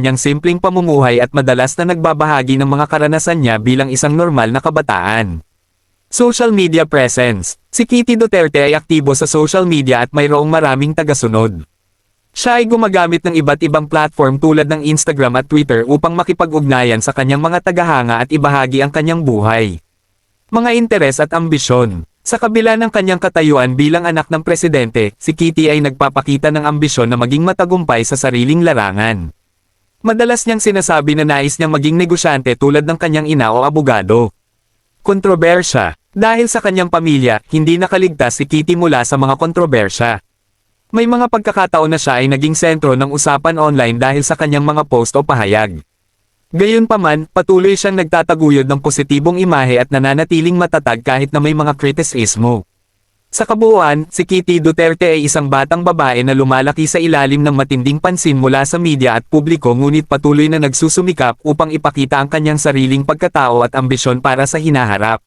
kanyang simpleng pamumuhay at madalas na nagbabahagi ng mga karanasan niya bilang isang normal na kabataan. Social media presence. Si Kitty Duterte ay aktibo sa social media at mayroong maraming tagasunod. Siya ay gumagamit ng iba't ibang platform tulad ng Instagram at Twitter upang makipag-ugnayan sa kanyang mga tagahanga at ibahagi ang kanyang buhay, mga interes at ambisyon. Sa kabila ng kanyang katayuan bilang anak ng presidente, si Kitty ay nagpapakita ng ambisyon na maging matagumpay sa sariling larangan. Madalas niyang sinasabi na nais niyang maging negosyante tulad ng kanyang ina o abogado. Kontrobersya. Dahil sa kanyang pamilya, hindi nakaligtas si Kitty mula sa mga kontrobersya. May mga pagkakataon na siya ay naging sentro ng usapan online dahil sa kanyang mga post o pahayag. Gayunpaman, patuloy siyang nagtataguyod ng positibong imahe at nananatiling matatag kahit na may mga kritisismo. Sa kabuuan, si Kitty Duterte ay isang batang babae na lumalaki sa ilalim ng matinding pansin mula sa media at publiko ngunit patuloy na nagsusumikap upang ipakita ang kanyang sariling pagkatao at ambisyon para sa hinaharap.